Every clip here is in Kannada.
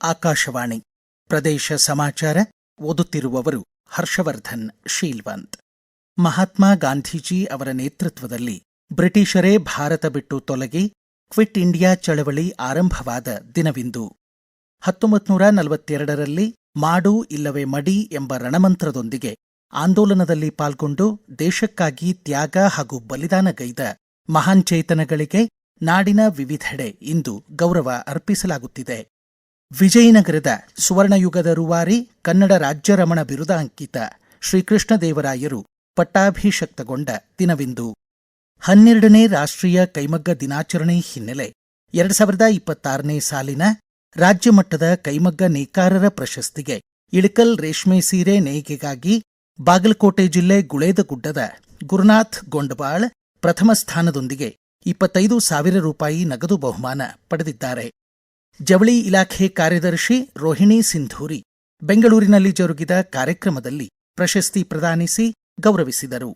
ಆಕಾಶವಾಣಿ ಪ್ರದೇಶ ಸಮಾಚಾರ ಓದುತ್ತಿರುವವರು ಹರ್ಷವರ್ಧನ್ ಶೀಲ್ವಂತ್. ಮಹಾತ್ಮ ಗಾಂಧೀಜಿ ಅವರ ನೇತೃತ್ವದಲ್ಲಿ ಬ್ರಿಟಿಷರೇ ಭಾರತ ಬಿಟ್ಟು ತೊಲಗಿ ಕ್ವಿಟ್ ಇಂಡಿಯಾ ಚಳವಳಿ ಆರಂಭವಾದ ದಿನವಿಂದು. 1942ರಲ್ಲಿ ಮಾಡು ಇಲ್ಲವೇ ಮಡಿ ಎಂಬ ರಣಮಂತ್ರದೊಂದಿಗೆ ಆಂದೋಲನದಲ್ಲಿ ಪಾಲ್ಗೊಂಡು ದೇಶಕ್ಕಾಗಿ ತ್ಯಾಗ ಹಾಗೂ ಬಲಿದಾನಗೈದ ಮಹಾನ್ ಚೇತನಗಳಿಗೆ ನಾಡಿನ ವಿವಿಧೆಡೆ ಇಂದು ಗೌರವ ಅರ್ಪಿಸಲಾಗುತ್ತಿದೆ. ವಿಜಯನಗರದ ಸುವರ್ಣಯುಗದ ರೂವಾರಿ ಕನ್ನಡ ರಾಜ್ಯರಮಣ ಬಿರುದಾಂಕಿತ ಶ್ರೀಕೃಷ್ಣದೇವರಾಯರು ಪಟ್ಟಾಭಿಷಕ್ತಗೊಂಡ ದಿನವಿಂದು. 12ನೇ ರಾಷ್ಟ್ರೀಯ ಕೈಮಗ್ಗ ದಿನಾಚರಣೆ ಹಿನ್ನೆಲೆ 2026ನೇ ಸಾಲಿನ ರಾಜ್ಯಮಟ್ಟದ ಕೈಮಗ್ಗ ನೇಕಾರರ ಪ್ರಶಸ್ತಿಗೆ ಇಳಕಲ್ ರೇಷ್ಮೆ ಸೀರೆ ನೇಯ್ಗೆಗಾಗಿ ಬಾಗಲಕೋಟೆ ಜಿಲ್ಲೆ ಗುಳೇದಗುಡ್ಡದ ಗುರುನಾಥ್ ಗೊಂಡಬಾಳ್ ಪ್ರಥಮ ಸ್ಥಾನದೊಂದಿಗೆ 25,000 ರೂಪಾಯಿ ನಗದು ಬಹುಮಾನ ಪಡೆದಿದ್ದಾರೆ. ಜವಳಿ ಇಲಾಖೆ ಕಾರ್ಯದರ್ಶಿ ರೋಹಿಣಿ ಸಿಂಧೂರಿ ಬೆಂಗಳೂರಿನಲ್ಲಿ ಜರುಗಿದ ಕಾರ್ಯಕ್ರಮದಲ್ಲಿ ಪ್ರಶಸ್ತಿ ಪ್ರದಾನಿಸಿ ಗೌರವಿಸಿದರು.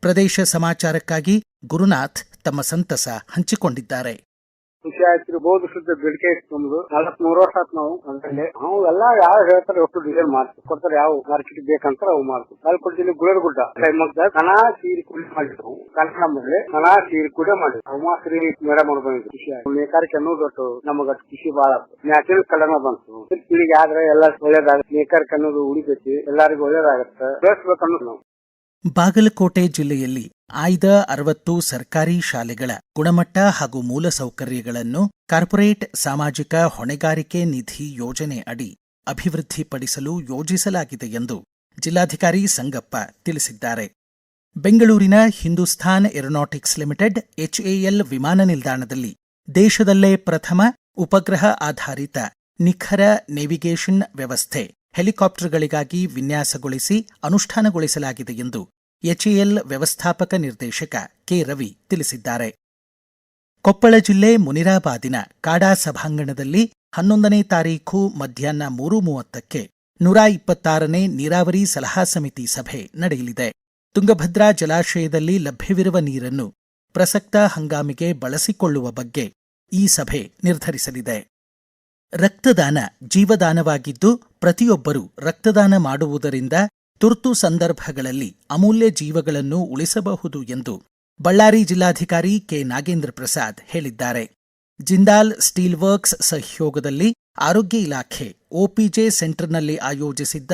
ಪ್ರದೇಶ ಸಮಾಚಾರಕ್ಕಾಗಿ ಗುರುನಾಥ್ ತಮ್ಮ ಸಂತಸ ಹಂಚಿಕೊಂಡಿದ್ದಾರೆ. ಖುಷಿ ಆಯ್ತು. ಬಹುದು ಶುದ್ಧ ಬೇಡಿಕೆ ಇತ್ತು ನಮ್ದು. 43 ವರ್ಷ ಆಯ್ತು ನಾವು ಅದರಲ್ಲಿ. ನಾವು ಎಲ್ಲಾ ಯಾವ ಹೇಳ್ತಾರೆ ಒಟ್ಟು ಡಿಸೈನ್ ಮಾಡ್ತೀವಿ ಕೊಡ್ತಾರೆ. ಯಾವ ಮಾರ್ಕೆಟ್ ಬೇಕಂತ ಅವು ಮಾಡ್ತೀವಿ. ಬಾಗಲಕೋಟೆ ಗುಳೇದಗುಡ್ಡ ಕೈಮಗ್ಗ ಕಣ ಸೀರೆ ಕುಡಿ ಮಾಡಿದ್ರು. ಕನ್ನಡ ಮದ್ಲೆ ಕಣ ಸೀರೆ ಕುಡಿ ಮಾಡಿದ್ರು. ಉಮಾಶ್ರೀ ಮೇಡಮ್ ಅವ್ರು ಬಂದಿದ್ರು. ಖುಷಿ ಆಯ್ತು. ನೇಕಾರಿಕೆ ಅನ್ನೋದು ಒಟ್ಟು ನಮಗ ಖುಷಿ ಬಾಳ ನ್ಯಾಚುರಲ್ ಕಲರ್ನ ಬಂತು. ಪೀಳಿಗೆ ಆದ್ರೆ ಎಲ್ಲ ಒಳ್ಳೇದಾಗುತ್ತೆ. ನೇಕಾರಿಕೆ ಅನ್ನೋದು ಉಳಿತೈತಿ, ಎಲ್ಲರಿಗೂ ಒಳ್ಳೇದಾಗತ್ತೆ. ಬೆಳೆಸ್ಬೇಕನ್ನೋದು ನಾವು. ಬಾಗಲಕೋಟೆ ಜಿಲ್ಲೆಯಲ್ಲಿ ಆಯ್ದ 60 ಸರ್ಕಾರಿ ಶಾಲೆಗಳ ಗುಣಮಟ್ಟ ಹಾಗೂ ಮೂಲಸೌಕರ್ಯಗಳನ್ನು ಕಾರ್ಪೊರೇಟ್ ಸಾಮಾಜಿಕ ಹೊಣೆಗಾರಿಕೆ ನಿಧಿ ಯೋಜನೆ ಅಡಿ ಅಭಿವೃದ್ಧಿಪಡಿಸಲು ಯೋಜಿಸಲಾಗಿದೆ ಎಂದು ಜಿಲ್ಲಾಧಿಕಾರಿ ಸಂಗಪ್ಪ ತಿಳಿಸಿದ್ದಾರೆ. ಬೆಂಗಳೂರಿನ ಹಿಂದೂಸ್ಥಾನ್ ಏರೋನಾಟಿಕ್ಸ್ ಲಿಮಿಟೆಡ್ HAL ವಿಮಾನ ನಿಲ್ದಾಣದಲ್ಲಿ ದೇಶದಲ್ಲೇ ಪ್ರಥಮ ಉಪಗ್ರಹ ಆಧಾರಿತ ನಿಖರ ನೇವಿಗೇಷನ್ ವ್ಯವಸ್ಥೆ ಹೆಲಿಕಾಪ್ಟರ್ಗಳಿಗಾಗಿ ವಿನ್ಯಾಸಗೊಳಿಸಿ ಅನುಷ್ಠಾನಗೊಳಿಸಲಾಗಿದೆ ಎಂದು HAL ವ್ಯವಸ್ಥಾಪಕ ನಿರ್ದೇಶಕ ಕೆ. ರವಿ ತಿಳಿಸಿದ್ದಾರೆ. ಕೊಪ್ಪಳ ಜಿಲ್ಲೆ ಮುನಿರಾಬಾದಿನ ಕಾಡಾ ಸಭಾಂಗಣದಲ್ಲಿ 11ನೇ ತಾರೀಖು ಮಧ್ಯಾಹ್ನ 3:30ಕ್ಕೆ 126ನೇ ನೀರಾವರಿ ಸಲಹಾ ಸಮಿತಿ ಸಭೆ ನಡೆಯಲಿದೆ. ತುಂಗಭದ್ರಾ ಜಲಾಶಯದಲ್ಲಿ ಲಭ್ಯವಿರುವ ನೀರನ್ನು ಪ್ರಸಕ್ತ ಹಂಗಾಮಿಗೆ ಬಳಸಿಕೊಳ್ಳುವ ಬಗ್ಗೆ ಈ ಸಭೆ ನಿರ್ಧರಿಸಲಿದೆ. ರಕ್ತದಾನ ಜೀವದಾನವಾಗಿದ್ದು ಪ್ರತಿಯೊಬ್ಬರೂ ರಕ್ತದಾನ ಮಾಡುವುದರಿಂದ ತುರ್ತು ಸಂದರ್ಭಗಳಲ್ಲಿ ಅಮೂಲ್ಯ ಜೀವಗಳನ್ನು ಉಳಿಸಬಹುದು ಎಂದು ಬಳ್ಳಾರಿ ಜಿಲ್ಲಾಧಿಕಾರಿ ಕೆ. ನಾಗೇಂದ್ರ ಪ್ರಸಾದ್ ಹೇಳಿದ್ದಾರೆ. ಜಿಂದಾಲ್ ಸ್ಟೀಲ್ ವರ್ಕ್ಸ್ ಸಹಯೋಗದಲ್ಲಿ ಆರೋಗ್ಯ ಇಲಾಖೆ OPJ ಸೆಂಟರ್ನಲ್ಲಿ ಆಯೋಜಿಸಿದ್ದ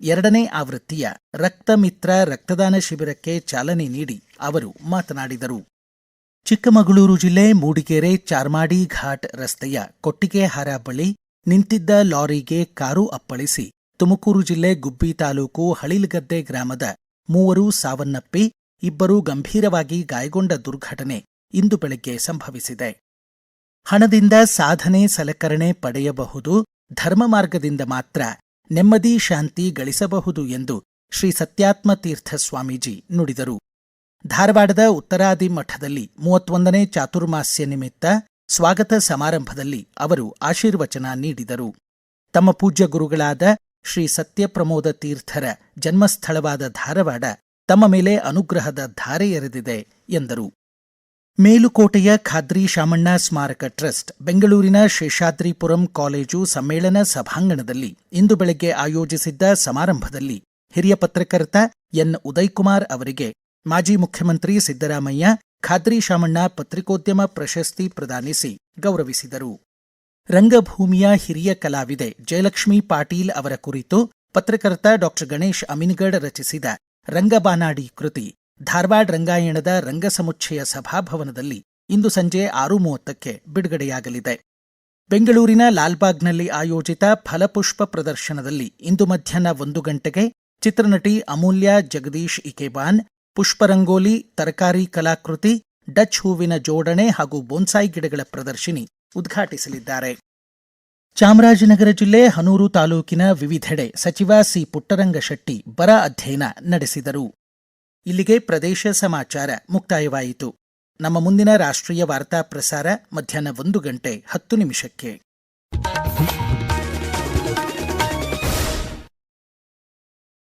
2ನೇ ಆವೃತ್ತಿಯ ರಕ್ತಮಿತ್ರ ರಕ್ತದಾನ ಶಿಬಿರಕ್ಕೆ ಚಾಲನೆ ನೀಡಿ ಅವರು ಮಾತನಾಡಿದರು. ಚಿಕ್ಕಮಗಳೂರು ಜಿಲ್ಲೆ ಮೂಡಿಗೆರೆ ಚಾರ್ಮಾಡಿ ಘಾಟ್ ರಸ್ತೆಯ ಕೊಟ್ಟಿಗೆಹಾರ ಬಳಿ ನಿಂತಿದ್ದ ಲಾರಿಗೆ ಕಾರು ಅಪ್ಪಳಿಸಿ ತುಮಕೂರು ಜಿಲ್ಲೆ ಗುಬ್ಬಿ ತಾಲೂಕು ಹಳಿಲಗದ್ದೆ ಗ್ರಾಮದ 3 ಸಾವನ್ನಪ್ಪಿ 2 ಗಂಭೀರವಾಗಿ ಗಾಯಗೊಂಡ ದುರ್ಘಟನೆ ಇಂದು ಬೆಳಗ್ಗೆ ಸಂಭವಿಸಿದೆ. ಹಣದಿಂದ ಸಾಧನೆ ಸಲಕರಣೆ ಪಡೆಯಬಹುದು, ಧರ್ಮ ಮಾರ್ಗದಿಂದ ಮಾತ್ರ ನೆಮ್ಮದಿ ಶಾಂತಿ ಗಳಿಸಬಹುದು ಎಂದು ಶ್ರೀ ಸತ್ಯಾತ್ಮ ತೀರ್ಥ ಸ್ವಾಮೀಜಿ ನುಡಿದರು. ಧಾರವಾಡದ ಉತ್ತರಾದಿ ಮಠದಲ್ಲಿ 31ನೇ ಚಾತುರ್ಮಾಸ್ಯ ನಿಮಿತ್ತ ಸ್ವಾಗತ ಸಮಾರಂಭದಲ್ಲಿ ಅವರು ಆಶೀರ್ವಚನ ನೀಡಿದರು. ತಮ್ಮ ಪೂಜ್ಯ ಗುರುಗಳಾದ ಶ್ರೀ ಸತ್ಯಪ್ರಮೋದ ತೀರ್ಥರ ಜನ್ಮಸ್ಥಳವಾದ ಧಾರವಾಡ ತಮ್ಮ ಮೇಲೆ ಅನುಗ್ರಹದ ಧಾರೆ ಎರೆದಿದೆ ಎಂದರು. ಮೇಲುಕೋಟೆಯ ಖಾದ್ರಿ ಶಾಮಣ್ಣ ಸ್ಮಾರಕ ಟ್ರಸ್ಟ್ ಬೆಂಗಳೂರಿನ ಶೇಷಾದ್ರಿಪುರಂ ಕಾಲೇಜು ಸಮ್ಮೇಳನ ಸಭಾಂಗಣದಲ್ಲಿ ಇಂದು ಬೆಳಗ್ಗೆ ಆಯೋಜಿಸಿದ್ದ ಸಮಾರಂಭದಲ್ಲಿ ಹಿರಿಯ ಪತ್ರಕರ್ತ ಎನ್. ಉದಯಕುಮಾರ್ ಅವರಿಗೆ ಮಾಜಿ ಮುಖ್ಯಮಂತ್ರಿ ಸಿದ್ದರಾಮಯ್ಯ ಖಾದ್ರಿ ಶಾಮಣ್ಣ ಪತ್ರಿಕೋದ್ಯಮ ಪ್ರಶಸ್ತಿ ಪ್ರದಾನಿಸಿ ಗೌರವಿಸಿದರು. ರಂಗಭೂಮಿಯ ಹಿರಿಯ ಕಲಾವಿದೆ ಜಯಲಕ್ಷ್ಮೀ ಪಾಟೀಲ್ ಅವರ ಕುರಿತು ಪತ್ರಕರ್ತ ಡಾ. ಗಣೇಶ್ ಅಮಿನಗಡ್ ರಚಿಸಿದ ರಂಗಬಾನಾಡಿ ಕೃತಿ ಧಾರವಾಡ ರಂಗಾಯಣದ ರಂಗಸಮುಚ್ಚಯ ಸಭಾಭವನದಲ್ಲಿ ಇಂದು ಸಂಜೆ 6:30ಕ್ಕೆ ಬಿಡುಗಡೆಯಾಗಲಿದೆ. ಬೆಂಗಳೂರಿನ ಲಾಲ್ಬಾಗ್ನಲ್ಲಿ ಆಯೋಜಿತ ಫಲಪುಷ್ಪ ಪ್ರದರ್ಶನದಲ್ಲಿ ಇಂದು ಮಧ್ಯಾಹ್ನ 1 ಗಂಟೆಗೆ ಚಿತ್ರನಟಿ ಅಮೂಲ್ಯ ಜಗದೀಶ್ ಇಕೆಬಾನ್ ಪುಷ್ಪರಂಗೋಲಿ, ತರಕಾರಿ ಕಲಾಕೃತಿ, ಡಚ್ ಹೂವಿನ ಜೋಡಣೆ ಹಾಗೂ ಬೋನ್ಸಾಯಿ ಗಿಡಗಳ ಪ್ರದರ್ಶಿನಿ ಉದ್ಘಾಟಿಸಲಿದ್ದಾರೆ. ಚಾಮರಾಜನಗರ ಜಿಲ್ಲೆ ಹನೂರು ತಾಲೂಕಿನ ವಿವಿಧೆಡೆ ಸಚಿವ ಸಿ. ಪುಟ್ಟರಂಗಶೆಟ್ಟಿ ಬರ ಅಧ್ಯಯನ ನಡೆಸಿದರು. ಇಲ್ಲಿಗೆ ಪ್ರದೇಶ ಸಮಾಚಾರ ಮುಕ್ತಾಯವಾಯಿತು. ನಮ್ಮ ಮುಂದಿನ ರಾಷ್ಟ್ರೀಯ ವಾರ್ತಾ ಪ್ರಸಾರ ಮಧ್ಯಾಹ್ನ 1:10 ನಿಮಿಷಕ್ಕೆ.